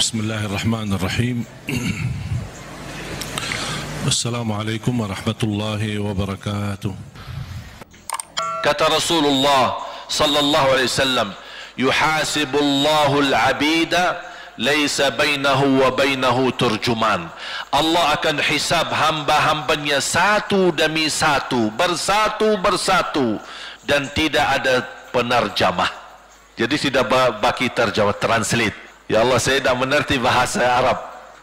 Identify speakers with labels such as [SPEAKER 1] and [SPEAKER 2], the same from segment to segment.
[SPEAKER 1] Bismillahirrahmanirrahim. Assalamualaikum warahmatullahi wabarakatuh.
[SPEAKER 2] Kata Rasulullah sallallahu alaihi wasallam, yuhasibullahu al-'abida laisa bainahu wa bainahu turjuman. Allah akan hisab hamba-hambanya satu demi satu, bersatu dan tidak ada penerjemah. Jadi tidak bagi terjemah, translate. Ya Allah, saya tidak mengerti bahasa Arab,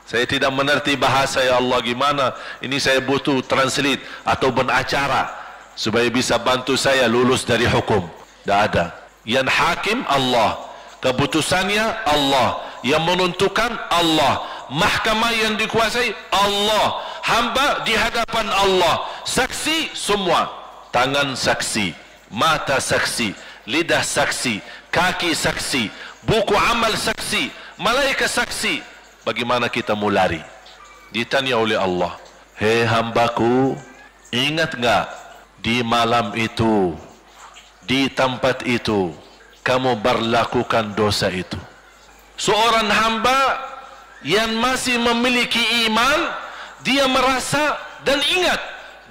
[SPEAKER 2] saya tidak mengerti bahasa, ya Allah, gimana ini, saya butuh translate atau benacara supaya bisa bantu saya lulus dari hukum. Tidak ada. Yang hakim Allah, keputusannya Allah, yang menentukan Allah, mahkamah yang dikuasai Allah, hamba di hadapan Allah, saksi semua, tangan saksi, mata saksi, lidah saksi, kaki saksi, buku amal saksi, malaikat saksi. Bagaimana kita mau lari? Ditanya oleh Allah, hei hambaku, ingat enggak di malam itu, di tempat itu kamu berlakukan dosa itu? Seorang hamba yang masih memiliki iman, dia merasa dan ingat,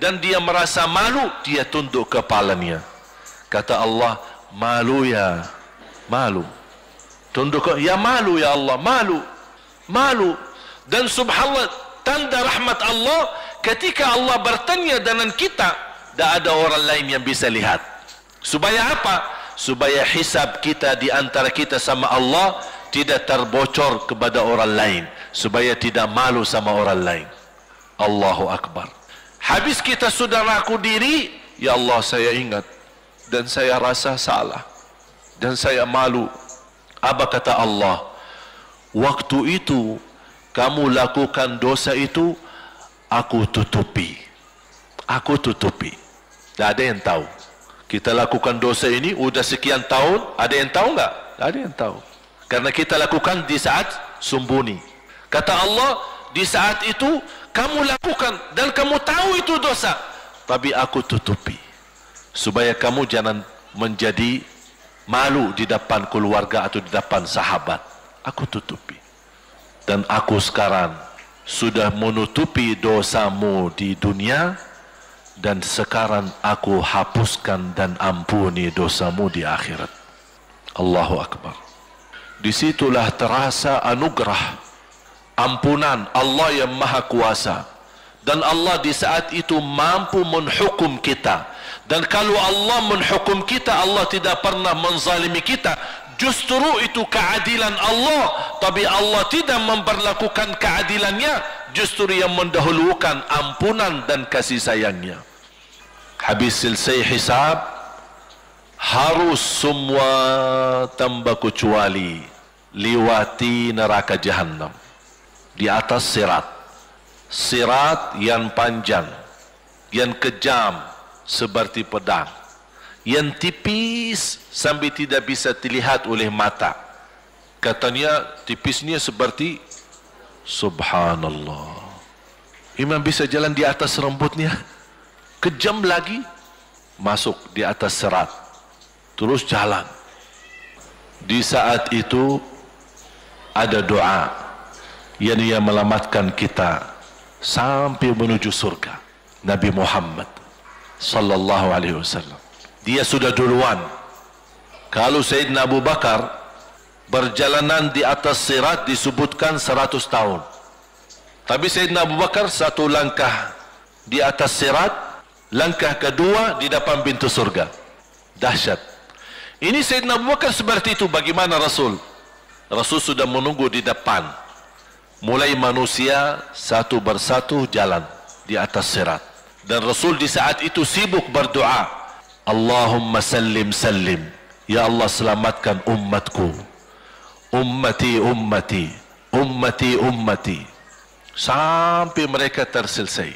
[SPEAKER 2] dan dia merasa malu, dia tunduk kepalanya. Kata Allah, malu ya, malu. Tunduk, ya malu ya Allah, malu, malu. Dan subhanallah, tanda rahmat Allah, ketika Allah bertanya dengan kita, tidak ada orang lain yang bisa lihat. Supaya apa? Supaya hisab kita di antara kita sama Allah tidak terbocor kepada orang lain, supaya tidak malu sama orang lain. Allahu Akbar. Habis kita sudah raku diri, ya Allah, saya ingat dan saya rasa salah dan saya malu. Apa kata Allah? Waktu itu kamu lakukan dosa itu, aku tutupi. Aku tutupi. Tidak ada yang tahu. Kita lakukan dosa ini udah sekian tahun, ada yang tahu enggak? Tidak ada yang tahu. Karena kita lakukan di saat sembunyi. Kata Allah, di saat itu kamu lakukan dan kamu tahu itu dosa, tapi aku tutupi supaya kamu jangan menjadi malu di depan keluarga atau di depan sahabat. Aku tutupi. Dan aku sekarang sudah menutupi dosamu di dunia, dan sekarang aku hapuskan dan ampuni dosamu di akhirat. Allahu Akbar. Disitulah terasa anugerah, ampunan Allah yang maha kuasa. Dan Allah di saat itu mampu menghukum kita. Dan kalau Allah menghukum kita, Allah tidak pernah menzalimi kita. Justru itu keadilan Allah. Tapi Allah tidak memperlakukan keadilannya, justru yang mendahulukan ampunan dan kasih sayangnya. Habis selesai hisab, harus semua tanpa kecuali lewati neraka jahannam di atas sirat. Sirat yang panjang, yang kejam seperti pedang, yang tipis sampai tidak bisa dilihat oleh mata. Katanya tipisnya seperti, subhanallah, imam bisa jalan di atas rambutnya. Kejam lagi, masuk di atas sirat, terus jalan. Di saat itu ada doa yang ia melamatkan kita sampai menuju surga. Nabi Muhammad sallallahu alaihi wasallam, dia sudah duluan. Kalau Sayyidina Abu Bakar berjalanan di atas sirat disebutkan 100 tahun, tapi Sayyidina Abu Bakar satu langkah di atas sirat, langkah kedua di depan pintu surga. Dahsyat. Ini Sayyidina Abu Bakar seperti itu. Bagaimana Rasul? Rasul sudah menunggu di depan. Mulai manusia satu persatu jalan di atas sirat. Dan Rasul di saat itu sibuk berdoa, Allahumma sallim sallim, ya Allah selamatkan umatku, ummati ummati, ummati ummati, sampai mereka terselesai.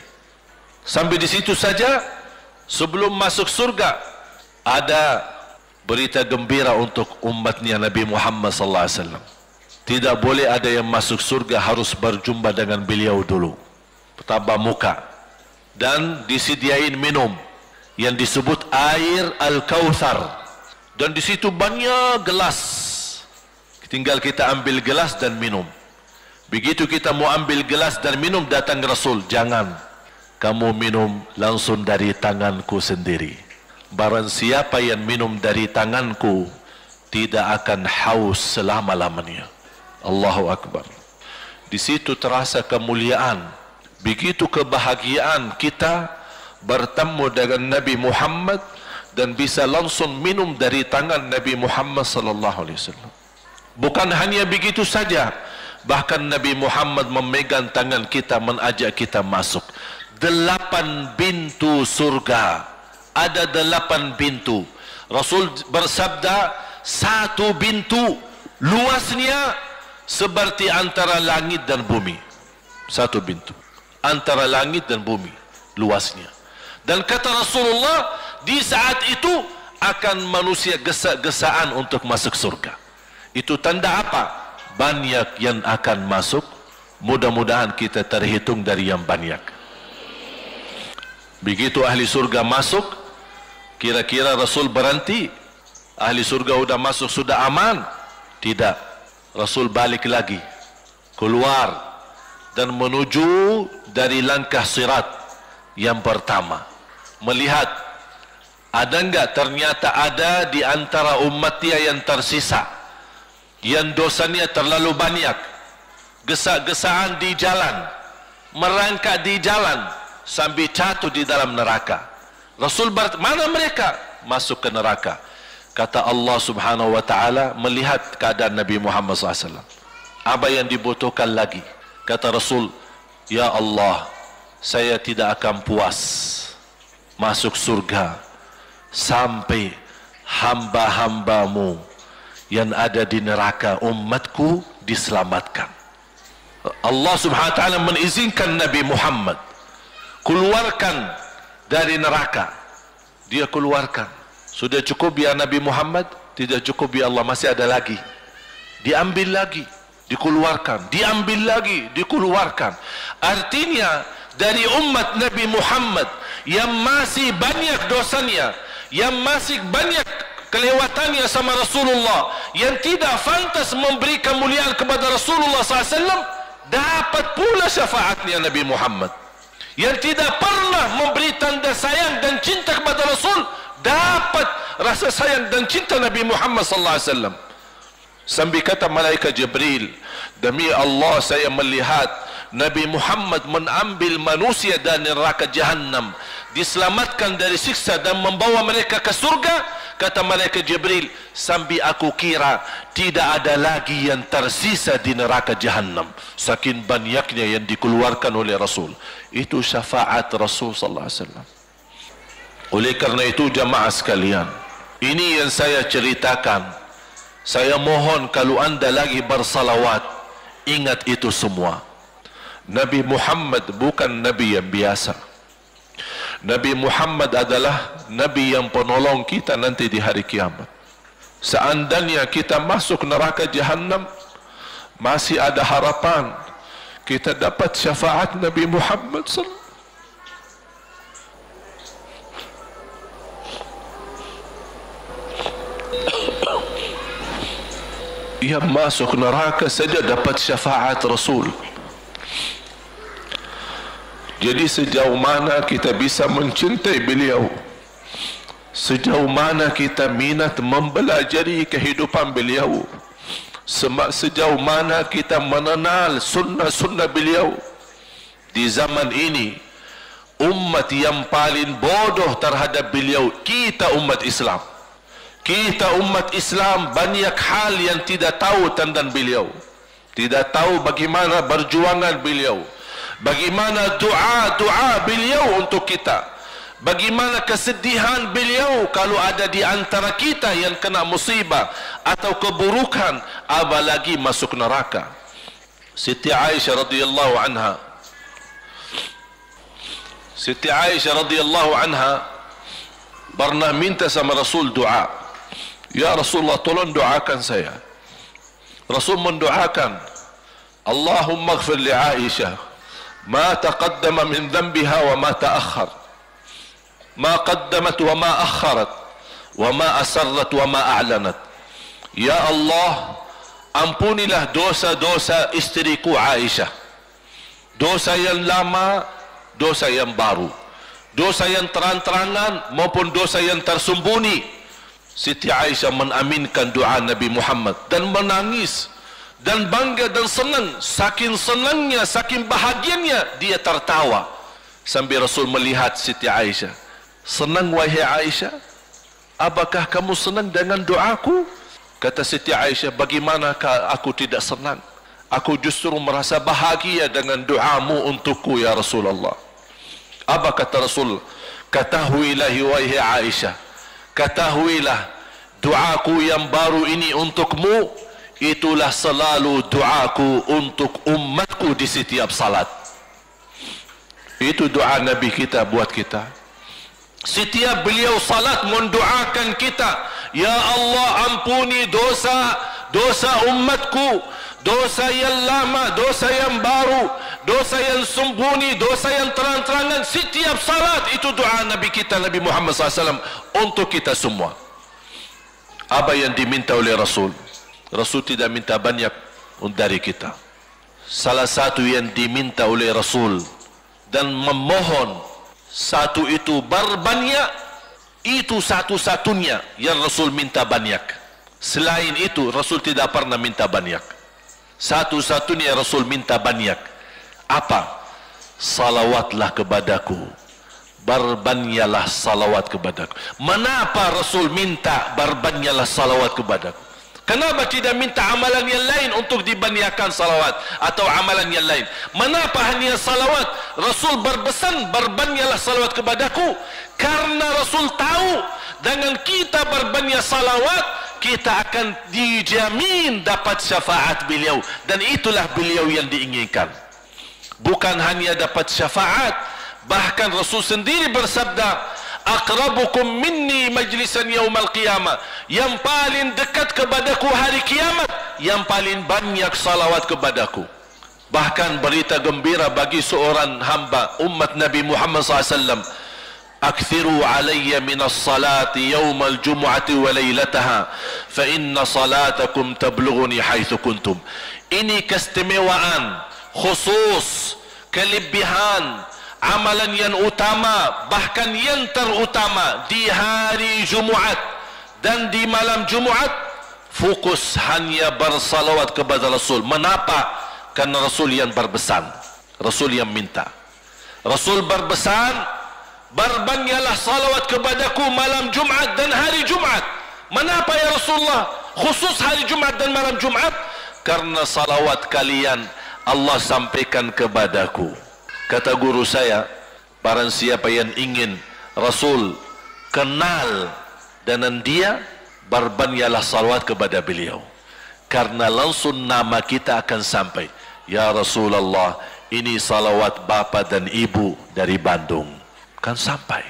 [SPEAKER 2] Sampai di situ saja. Sebelum masuk surga ada berita gembira untuk umatnya Nabi Muhammad sallallahu alaihi wasallam. Tidak boleh ada yang masuk surga, harus berjumpa dengan beliau dulu, pertama muka, dan disediain minum yang disebut air Al-Kautsar, dan di situ banyak gelas, tinggal kita ambil gelas dan minum. Begitu kita mau ambil gelas dan minum, datang Rasul, jangan kamu minum langsung dari tanganku sendiri. Barang siapa yang minum dari tanganku tidak akan haus selama-lamanya. Allahu Akbar. Di situ terasa kemuliaan. Begitu kebahagiaan kita bertemu dengan Nabi Muhammad dan bisa langsung minum dari tangan Nabi Muhammad sallallahu alaihi wasallam. Bukan hanya begitu saja, bahkan Nabi Muhammad memegang tangan kita, mengajak kita masuk 8 pintu surga. Ada 8 pintu. Rasul bersabda, 1 pintu luasnya seperti antara langit dan bumi. 1 pintu antara langit dan bumi luasnya. Dan kata Rasulullah, di saat itu akan manusia gesa-gesaan untuk masuk surga. Itu tanda apa? Banyak yang akan masuk. Mudah-mudahan kita terhitung dari yang banyak. Begitu ahli surga masuk, kira-kira Rasul berhenti? Ahli surga sudah masuk, sudah aman? Tidak. Rasul balik lagi, keluar dan menuju dari langkah sirat yang pertama, melihat ada enggak ternyata ada di antara umatnya yang tersisa, yang dosanya terlalu banyak, gesak-gesaan di jalan, merangkak di jalan sampai jatuh di dalam neraka. Rasul mana mereka? Masuk ke neraka. Kata Allah Subhanahu wa ta'ala, melihat keadaan Nabi Muhammad SAW, apa yang dibutuhkan lagi? Kata Rasul, ya Allah, saya tidak akan puas masuk surga sampai hamba-hambamu yang ada di neraka, umatku, diselamatkan. Allah Subhanahu wa ta'ala mengizinkan Nabi Muhammad keluarkan dari neraka. Dia keluarkan. Sudah cukup ya Nabi Muhammad? Tidak cukup ya Allah, masih ada lagi. Diambil lagi, dikeluarkan, diambil lagi, dikeluarkan. Artinya dari umat Nabi Muhammad yang masih banyak dosanya, yang masih banyak kelewatannya sama Rasulullah, yang tidak pantas memberi kemuliaan kepada Rasulullah SAW, dapat pula syafaatnya Nabi Muhammad. Yang tidak pernah memberi tanda sayang dan cinta kepada Rasul, dapat rasa sayang dan cinta Nabi Muhammad sallallahu alaihi wasallam. Sambil kata malaikat Jibril, demi Allah saya melihat Nabi Muhammad mengambil manusia dari neraka Jahannam, diselamatkan dari siksa dan membawa mereka ke surga. Kata malaikat Jibril, sambil aku kira tidak ada lagi yang tersisa di neraka Jahannam, saking banyaknya yang dikeluarkan oleh Rasul. Itu syafaat Rasul sallallahu alaihi wasallam. Oleh karena itu jamaah sekalian, ini yang saya ceritakan. Saya mohon kalau anda lagi bersalawat, ingat itu semua. Nabi Muhammad bukan Nabi yang biasa. Nabi Muhammad adalah Nabi yang penolong kita nanti di hari kiamat. Seandainya kita masuk neraka Jahannam, masih ada harapan kita dapat syafaat Nabi Muhammad sallallahu. Yang masuk neraka saja dapat syafaat Rasul. Jadi sejauh mana kita bisa mencintai beliau, sejauh mana kita minat mempelajari kehidupan beliau, sejauh mana kita mengenal sunnah-sunnah beliau. Di zaman ini, umat yang paling bodoh terhadap beliau, kita umat Islam. Kita umat Islam banyak hal yang tidak tahu tentang beliau, tidak tahu bagaimana perjuangan beliau, bagaimana doa beliau untuk kita, bagaimana kesedihan beliau kalau ada di antara kita yang kena musibah atau keburukan, apalagi masuk neraka. Siti Aisyah radhiyallahu anha, Siti Aisyah radhiyallahu anha pernah minta sama Rasul doa. Ya Rasulullah, tolong doakan saya. Rasul mendoakan, Allahumma ighfir li Aisyah ma taqaddama min dhanbiha wa ma ta'akhkhar, ma qaddamat wa ma akharat, wa ma asarrat wa ma a'lanat. Ya Allah, ampunilah dosa-dosa isteriku Aisyah, dosa yang lama, dosa yang baru, dosa yang terang-terangan maupun dosa yang tersembunyi. Siti Aisyah menaminkan doa Nabi Muhammad dan menangis dan bangga dan senang. Saking senangnya, saking bahagianya, dia tertawa sambil Rasul melihat Siti Aisyah. Senang wahai Aisyah? Apakah kamu senang dengan doaku? Kata Siti Aisyah, bagaimanakah aku tidak senang? Aku justru merasa bahagia dengan doamu untukku ya Rasulullah. Apa kata Rasul? Ketahuilah wahai Aisyah, ketahuilah doaku yang baru ini untukmu, itulah selalu doaku untuk umatku di setiap salat. Itu doa Nabi kita buat kita. Setiap beliau salat mendoakan kita, ya Allah ampuni dosa umatku, dosa yang lama, dosa yang baru, dosa yang sembunyi, dosa yang terang-terangan. Setiap salat itu doa Nabi kita, Nabi Muhammad SAW untuk kita semua. Apa yang diminta oleh Rasul? Rasul tidak minta banyak dari kita. Salah satu yang diminta oleh Rasul dan memohon, satu itu berbanyak, itu satu-satunya yang Rasul minta banyak. Selain itu Rasul tidak pernah minta banyak. Satu-satunya Rasul minta banyak. Apa? Salawatlah kepadaku, berbanyaklah salawat kepadaku. Mengapa Rasul minta berbanyaklah salawat kepadaku? Kenapa tidak minta amalan yang lain untuk dibanyakkan salawat atau amalan yang lain? Mengapa hanya salawat? Rasul berpesan berbanyaklah salawat kepadaku karena Rasul tahu dengan kita berbanyak salawat kita akan dijamin dapat syafaat beliau, dan itulah beliau yang diinginkan. Bukan hanya dapat syafaat, bahkan Rasul sendiri bersabda, aqrabukum minni majlisan yaumal qiyamah, yang paling dekat kepadaku hari kiamat, yang paling banyak salawat kepadaku. Bahkan berita gembira bagi seorang hamba umat Nabi Muhammad SAW, akthiru alayya minas salati yaumal jumu'ati wa laylataha fa inna salatakum tablughuni haitsu kuntum. Ini keistimewaan khusus, kelebihan, amalan yang utama, bahkan yang terutama di hari Jumaat dan di malam Jumaat, fokus hanya bersalawat kepada Rasul. Mengapa? Karena Rasul yang berpesan, Rasul yang minta. Rasul berpesan, berbanyaklah salawat kepadaku malam Jumaat dan hari Jumaat. Mengapa ya Rasulullah khusus hari Jumaat dan malam Jumaat? Karena salawat kalian Allah sampaikan kepadaku. Kata guru saya, barang siapa yang ingin Rasul kenal dengan dia, berbanyaklah salawat kepada beliau, karena langsung nama kita akan sampai. Ya Rasulullah, ini salawat bapa dan ibu dari Bandung, kan sampai.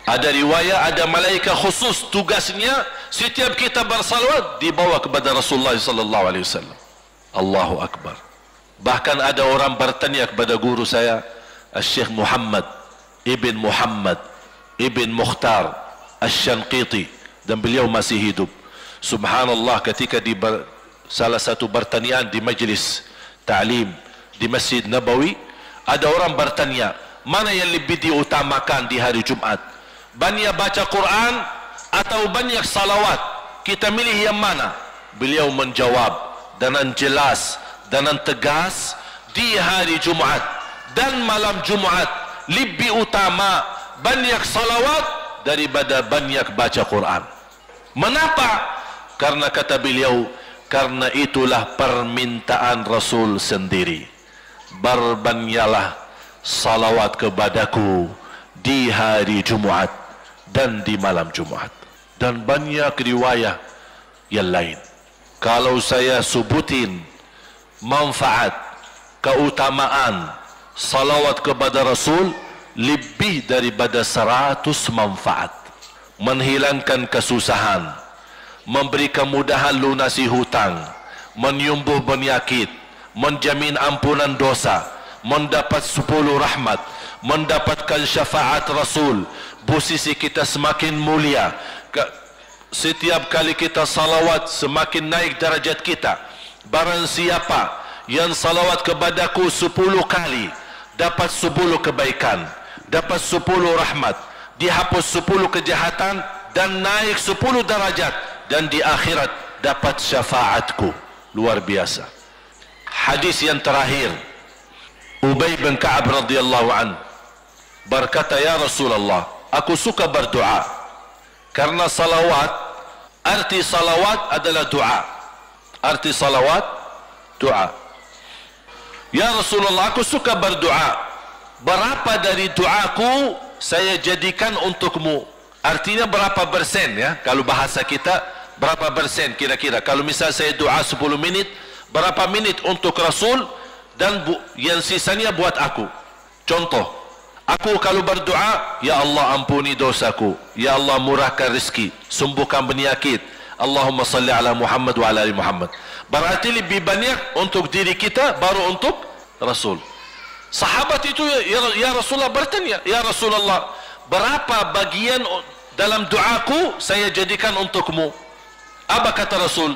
[SPEAKER 2] Ada riwayat, ada malaikat khusus tugasnya setiap kita bersalawat dibawa kepada Rasulullah sallallahu alaihi wasallam. Allahu akbar. Bahkan ada orang bertanya kepada guru saya, Syekh Muhammad Ibn Muhammad Ibn Mukhtar Asy-Syanqiti, dan beliau masih hidup. Subhanallah, ketika di salah satu pertanyaan di majlis ta'lim di Masjid Nabawi, ada orang bertanya, mana yang lebih diutamakan di hari Jumat? Banyak baca Quran atau banyak salawat? Kita milih yang mana? Beliau menjawab dengan jelas, dengan tegas, di hari Jumat dan malam Jumat lebih utama banyak salawat daripada banyak baca Quran. Mengapa? Karena kata beliau, karena itulah permintaan Rasul sendiri. Berbanyaklah salawat kepadaku di hari Jumat dan di malam Jumat. Dan banyak riwayat yang lain. Kalau saya sebutin manfaat, keutamaan salawat kepada Rasul, lebih daripada 100 manfaat. Menghilangkan kesusahan, memberi kemudahan lunasi hutang, menyembuh penyakit, menjamin ampunan dosa, mendapat 10 rahmat, mendapatkan syafaat Rasul, posisi kita semakin mulia. Setiap kali kita salawat semakin naik darajat kita. barang siapa yang salawat kepadaku 10 kali dapat 10 kebaikan, dapat 10 rahmat, dihapus 10 kejahatan dan naik 10 darajat, dan di akhirat dapat syafaatku. Luar biasa. Hadis yang terakhir, Ubay bin Ka'ab radhiyallahu an berkata, ya Rasulullah, aku suka berdoa karena salawat, arti salawat adalah doa. Arti salawat doa. Ya Rasulullah, aku suka berdoa. Berapa dari doaku saya jadikan untukmu? Artinya berapa persen ya? Kalau bahasa kita, berapa persen kira-kira? Kalau misal saya doa 10 menit, berapa menit untuk Rasul dan yang sisanya buat aku? Contoh, aku kalau berdoa, ya Allah ampuni dosaku, ya Allah murahkan rezeki, sembuhkan penyakit, Allahumma salli ala Muhammad wa ala ali Muhammad. Berarti lebih banyak untuk diri kita baru untuk Rasul. Sahabat itu ya Rasulullah bertanya, ya Rasulullah, berapa bagian dalam doaku saya jadikan untukmu? Apa kata Rasul?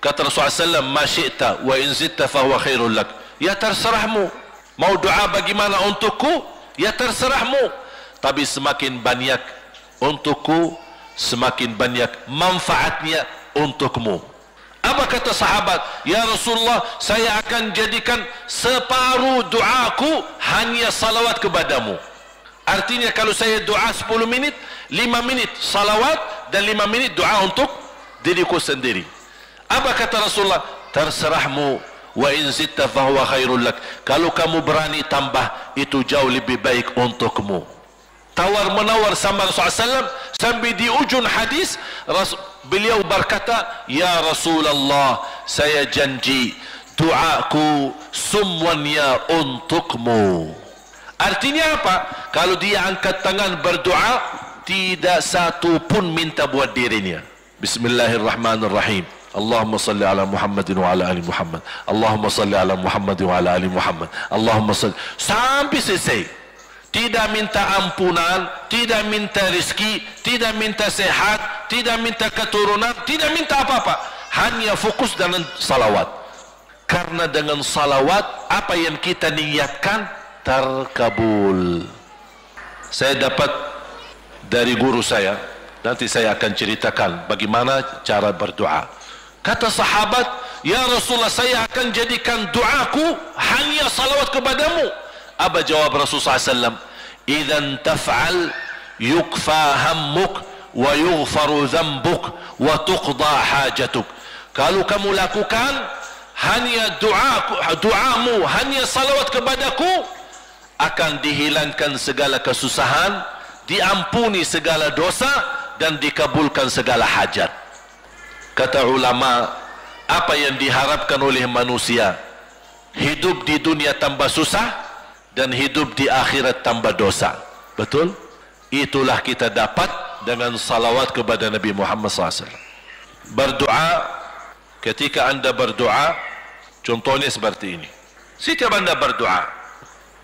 [SPEAKER 2] Kata Rasulullah SAW, ma syi'ta wa in zidta fahuwa khairul lak. Ya terserahmu, mau doa bagaimana untukku, ya terserahmu, tapi semakin banyak untukku, semakin banyak manfaatnya untukmu. Apa kata sahabat? Ya Rasulullah, saya akan jadikan separuh doaku hanya salawat kepadamu. Artinya kalau saya doa 10 menit, 5 menit salawat dan 5 menit doa untuk diriku sendiri. Apa kata Rasulullah? Terserahmu, wa in zitta fahuwa khairul lak. Kalau kamu berani tambah, itu jauh lebih baik untukmu. Tawar menawar sama Rasulullah SAW, sampai di ujung hadis beliau berkata, ya Rasulullah, saya janji doaku semuanya untukmu. Artinya apa? Kalau dia angkat tangan berdoa, tidak satu pun minta buat dirinya. Bismillahirrahmanirrahim. Allahumma salli ala Muhammadin wa ala ali Muhammad. Allahumma salli ala Muhammadin wa ala ali Muhammad. Allahumma salli. Sampai selesai. Tidak minta ampunan, tidak minta rezeki, tidak minta sehat, tidak minta keturunan, tidak minta apa-apa. Hanya fokus dengan salawat. Karena dengan salawat, apa yang kita niatkan terkabul. Saya dapat dari guru saya, nanti saya akan ceritakan bagaimana cara berdoa. Kata sahabat, ya Rasulullah, saya akan jadikan doaku hanya salawat kepadamu. Apa jawab Rasulullah SAW? Idzan taf'al yukfa hammuk wa yughfaru dzambuk wa tuqda hajatuk. Kalau kamu lakukan hanya doamu, hanya salawat kepadaku, akan dihilangkan segala kesusahan, diampuni segala dosa, dan dikabulkan segala hajat. Kata ulama, apa yang diharapkan oleh manusia? Hidup di dunia tambah susah dan hidup di akhirat tambah dosa. Betul? Itulah kita dapat dengan salawat kepada Nabi Muhammad SAW. Berdoa, ketika anda berdoa, contohnya seperti ini. Setiap anda berdoa,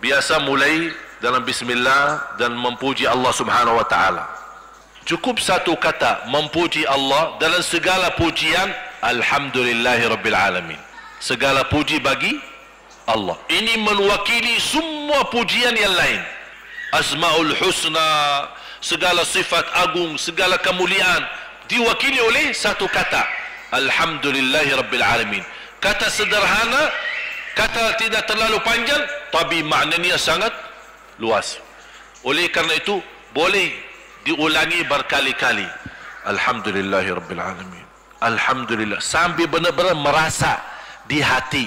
[SPEAKER 2] biasa mulai dalam bismillah dan memuji Allah Subhanahu wa taala. Cukup satu kata memuji Allah dalam segala pujian, alhamdulillahirabbil alamin. Segala puji bagi Allah. Ini mewakili semua pujian yang lain. Asmaul husna, segala sifat agung, segala kemuliaan diwakili oleh satu kata, alhamdulillahirabbil alamin. Kata sederhana, kata tidak terlalu panjang, tapi maknanya sangat luas. Oleh karena itu boleh diulangi berkali-kali. Alhamdulillahirabbil alamin. Alhamdulillah, sampai benar-benar merasa di hati.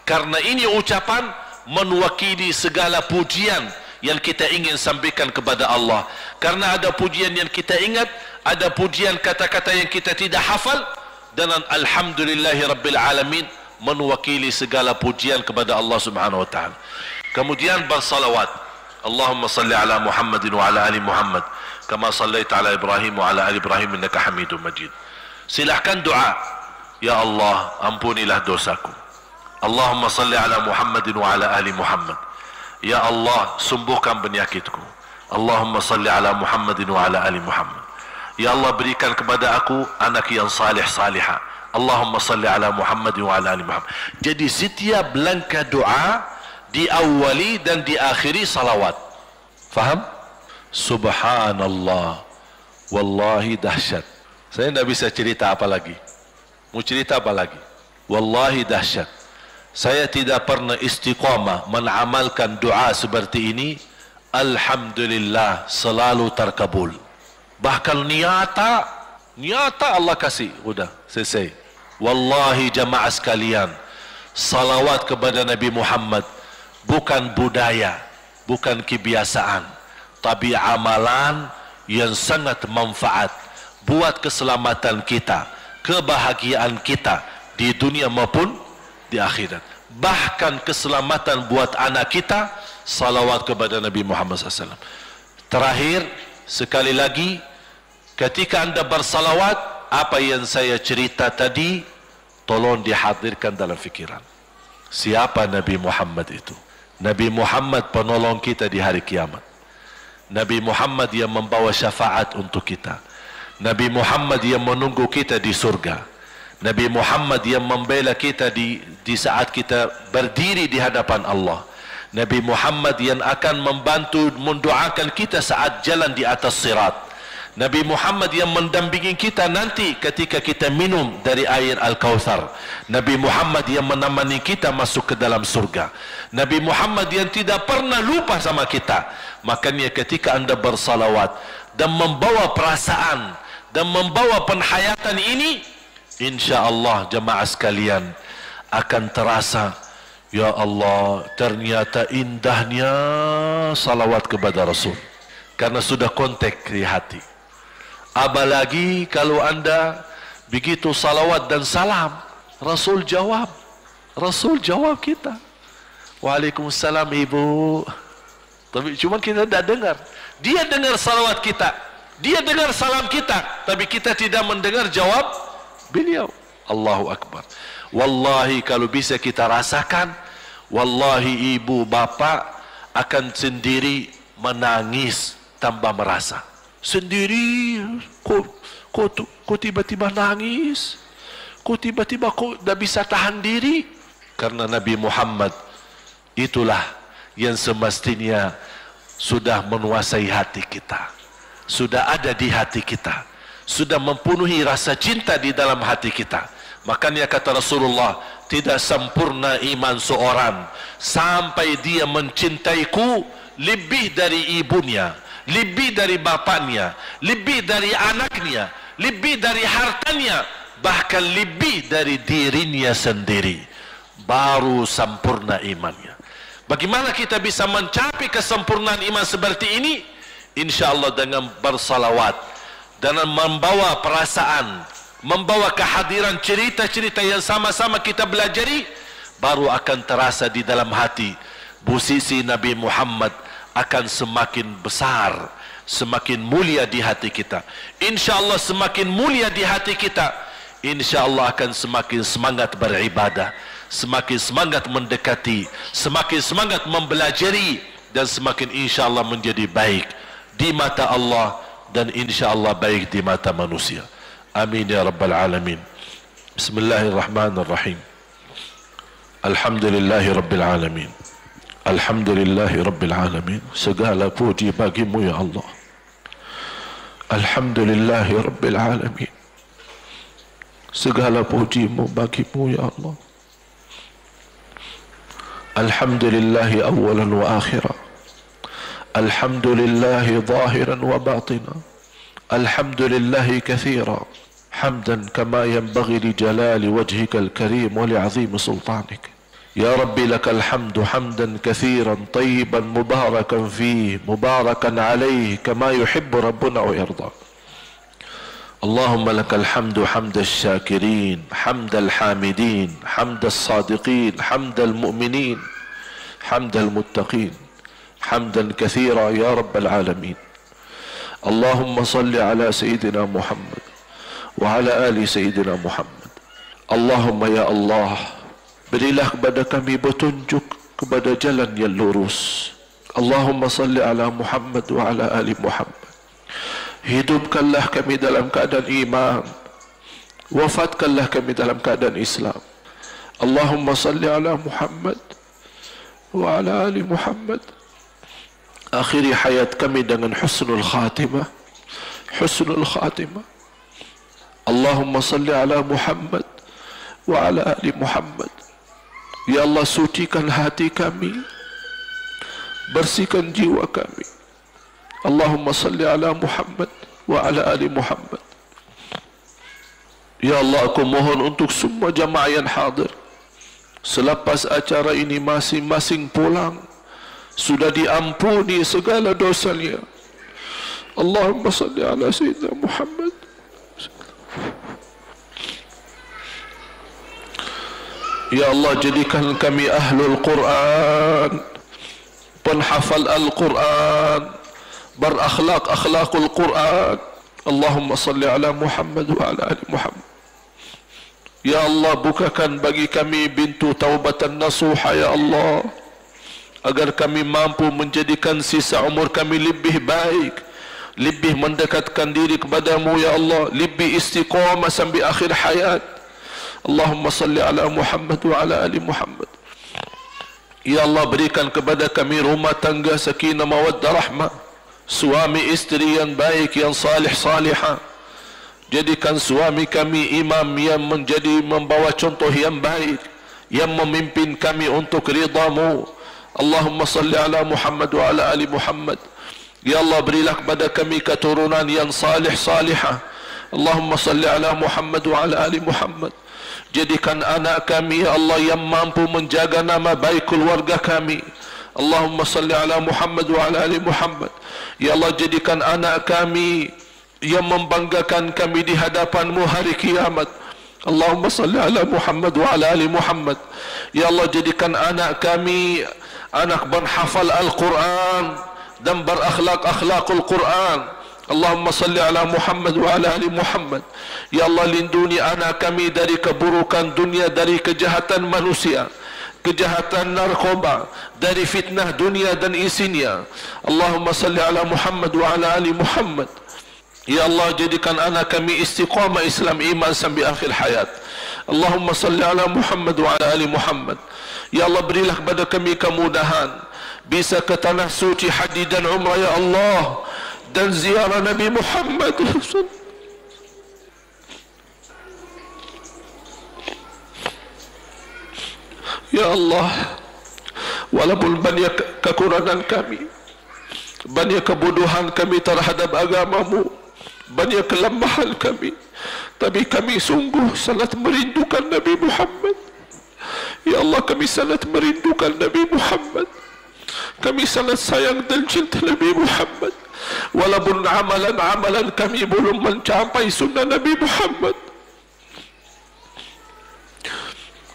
[SPEAKER 2] Karena ini ucapan mewakili segala pujian yang kita ingin sampaikan kepada Allah. Karena ada pujian yang kita ingat, ada pujian kata-kata yang kita tidak hafal, dan alhamdulillahirabbil alamin mewakili segala pujian kepada Allah Subhanahu wa taala. Kemudian bersalawat. Allahumma salli ala Muhammadin wa ala ali Muhammad kama sallaita ala Ibrahim wa ala ali Ibrahim innaka Hamidum Majid. Silahkan doa, ya Allah ampunilah dosaku. Allahumma salli ala Muhammadin wa ala ali Muhammad. Ya Allah sembuhkan penyakitku. Allahumma salli ala Muhammadin wa ala ali Muhammad. Ya Allah berikan kepada aku anak yang salih salihah, Allahumma salli ala Muhammad wa ala ali Muhammad. Jadi setiap langkah doa diawali dan diakhiri salawat. Faham? Subhanallah, wallahi dahsyat. Saya tidak bisa cerita apa lagi. Mau cerita apa lagi? Wallahi dahsyat. Saya tidak pernah istiqamah mengamalkan doa seperti ini. Alhamdulillah, selalu terkabul. Bahkan nyata Allah kasih. Udah selesai. Wallahi jamaah sekalian, salawat kepada Nabi Muhammad bukan budaya, bukan kebiasaan, tapi amalan yang sangat manfaat buat keselamatan kita, kebahagiaan kita di dunia maupun di akhirat. Bahkan keselamatan buat anak kita, salawat kepada Nabi Muhammad SAW. Terakhir, sekali lagi, ketika anda bersalawat, apa yang saya cerita tadi, tolong dihadirkan dalam fikiran. Siapa Nabi Muhammad itu? Nabi Muhammad penolong kita di hari kiamat. Nabi Muhammad yang membawa syafaat untuk kita. Nabi Muhammad yang menunggu kita di surga. Nabi Muhammad yang membela kita di saat kita berdiri di hadapan Allah. Nabi Muhammad yang akan membantu mendoakan kita saat jalan di atas sirat. Nabi Muhammad yang mendampingi kita nanti ketika kita minum dari air Al-Kautsar. Nabi Muhammad yang menemani kita masuk ke dalam surga. Nabi Muhammad yang tidak pernah lupa sama kita. Makanya ketika anda bersalawat dan membawa perasaan dan membawa penghayatan ini, insya-Allah jemaah sekalian akan terasa, ya Allah, ternyata indahnya salawat kepada Rasul, karena sudah kontak di hati. Apalagi kalau anda begitu salawat dan salam, Rasul jawab kita, Waalaikumsalam ibu. Tapi cuma kita tidak dengar. Dia dengar salawat kita, dia dengar salam kita, tapi kita tidak mendengar jawab beliau. Allahu Akbar. Wallahi kalau bisa kita rasakan, wallahi ibu bapa akan sendiri menangis tanpa merasa. Sendiri, kok tiba-tiba nangis, kok tiba-tiba kok tidak bisa tahan diri. Karena Nabi Muhammad itulah yang semestinya sudah menguasai hati kita, sudah ada di hati kita, sudah mempenuhi rasa cinta di dalam hati kita. Makanya kata Rasulullah, tidak sempurna iman seorang sampai dia mencintaiku lebih dari ibunya, lebih dari bapaknya, lebih dari anaknya, lebih dari hartanya, bahkan lebih dari dirinya sendiri. Baru sempurna imannya. Bagaimana kita bisa mencapai kesempurnaan iman seperti ini? InsyaAllah dengan bersalawat, dengan membawa perasaan, membawa kehadiran cerita-cerita yang sama-sama kita belajari, baru akan terasa di dalam hati. Posisi Nabi Muhammad akan semakin besar, semakin mulia di hati kita. InsyaAllah semakin mulia di hati kita, InsyaAllah akan semakin semangat beribadah, semakin semangat mendekati, semakin semangat mempelajari, dan semakin insyaAllah menjadi baik di mata Allah dan insyaAllah baik di mata manusia. Amin ya rabbal alamin. Bismillahirrahmanirrahim. Alhamdulillahi rabbil alamin. Alhamdulillahi rabbil alamin. Segala puji bagimu ya Allah. Alhamdulillahi rabbil alamin. Segala pujimu bagimu ya Allah. Alhamdulillahi awalan wa akhira. Alhamdulillahi zahiran wa batina. Alhamdulillahi kathira. Hamdan kama yanbaghi li jalali wajhika al-karim wa li'azimi sultanik. Ya Rabbi lakal hamdu hamdan kathiran tayyiban mubarakan fihi mubarakan alayhi kama yuhibbu rabbuna wa yarda. اللهم لك الحمد حمد الشاكرين حمد الحامدين حمد الصادقين حمد المؤمنين حمد المتقين حمدا كثيرا يا رب العالمين. اللهم صل على سيدنا محمد وعلى آل سيدنا محمد. اللهم يا الله, berilah kepada kami petunjuk kepada jalan yang lurus. Allahumma salli ala Muhammad wa ala ali Muhammad. Hidupkanlah kami dalam keadaan iman,
[SPEAKER 3] wafatkanlah kami dalam keadaan Islam. Allahumma salli ala Muhammad wa ala ali Muhammad. Akhiri hayat kami dengan husnul khatimah, husnul khatimah. Allahumma salli ala Muhammad wa ala ali Muhammad. Ya Allah, sucikan hati kami, bersihkan jiwa kami. Allahumma salli ala Muhammad wa ala ali Muhammad. Ya Allah, aku mohon untuk semua jamaah yang hadir, selepas acara ini masing-masing pulang sudah diampuni segala dosanya. Allahumma salli ala Sayyidina Muhammad. Ya Allah, jadikan kami ahlul Quran, penghafal Al-Quran, berakhlak akhlakul Quran. Allahumma salli ala Muhammad wa ala ali Muhammad. Ya Allah, bukakan bagi kami pintu taubatan nasuha ya Allah, agar kami mampu menjadikan sisa umur kami lebih baik, lebih mendekatkan diri kepadamu ya Allah, lebih istiqamah sampai akhir hayat. Allahumma salli ala Muhammad wa ala ali Muhammad. Ya Allah, berikan kepada kami rumah tangga sakinah mawaddah rahmah, suami istri yang baik, yang salih salihah. Jadikan suami kami imam yang membawa contoh yang baik, yang memimpin kami untuk ridhamu. Allahumma salli ala Muhammad wa ala ali Muhammad. Ya Allah, berilah kepada kami keturunan yang salih salihah. Allahumma salli ala Muhammad wa ala ali Muhammad. Jadikan anak kami ya Allah yang mampu menjaga nama baik keluarga kami. Allahumma salli ala Muhammad wa ala ali Muhammad. Ya Allah, jadikan anak kami yang membanggakan kami di hadapan-Mu hari kiamat. Allahumma salli ala Muhammad wa ala ali Muhammad. Ya Allah, jadikan anak kami anak berhafal Al-Quran dan berakhlak akhlakul Quran. Allahumma salli ala Muhammad wa ala ali Muhammad. Ya Allah, lindungi anak kami dari keburukan dunia, dari kejahatan manusia, kejahatan narkoba, dari fitnah dunia dan isinya. Allahumma salli ala Muhammad wa ala ali Muhammad. Ya Allah, jadikan anak kami istiqamah Islam iman sampai akhir hayat. Allahumma salli ala Muhammad wa ala ali Muhammad. Ya Allah, berilah kepada kami kemudahan bisa ke tanah suci haji dan umrah ya Allah, dan ziarah Nabi Muhammad. Ya Allah, walaupun banyak kekurangan kami, banyak kebodohan kami terhadap agamamu, banyak kelemahan kami, tapi kami sungguh sangat merindukan Nabi Muhammad. Ya Allah, kami sangat merindukan Nabi Muhammad. Kami sangat sayang dan cinta Nabi Muhammad. Walaupun amalan-amalan kami belum mencapai sunnah Nabi Muhammad.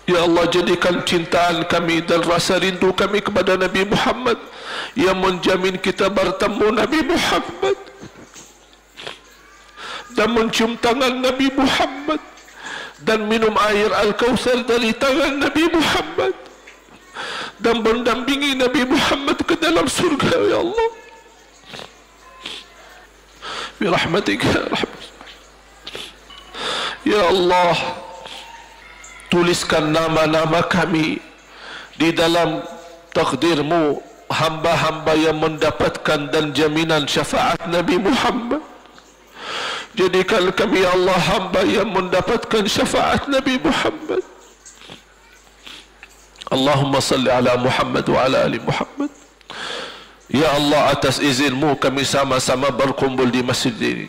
[SPEAKER 3] Ya Allah, jadikan cintaan kami dan rasa rindu kami kepada Nabi Muhammad yang menjamin kita bertemu Nabi Muhammad dan mencium tangan Nabi Muhammad dan minum air Al-Kautsar dari tangan Nabi Muhammad dan mendampingi Nabi Muhammad ke dalam surga ya Allah. Birahmatika ya Rahman. Ya Allah, tuliskan nama-nama kami di dalam takdir-Mu, hamba-hamba yang mendapatkan dan jaminan syafaat Nabi Muhammad. Jadikan kami ya Allah hamba yang mendapatkan syafaat Nabi Muhammad. Allahumma salli ala Muhammad wa ala ali Muhammad. Ya Allah, atas izin-Mu kami sama-sama berkumpul di masjid ini.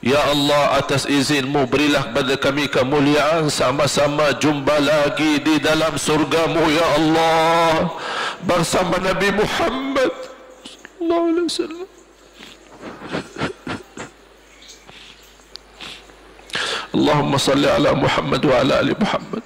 [SPEAKER 3] Ya Allah, atas izin-Mu berilah kepada kami kemuliaan sama-sama jumpa lagi di dalam surga-Mu ya Allah bersama Nabi Muhammad sallallahu alaihi wasallam. Allahumma salli ala Muhammad wa ala ali Muhammad.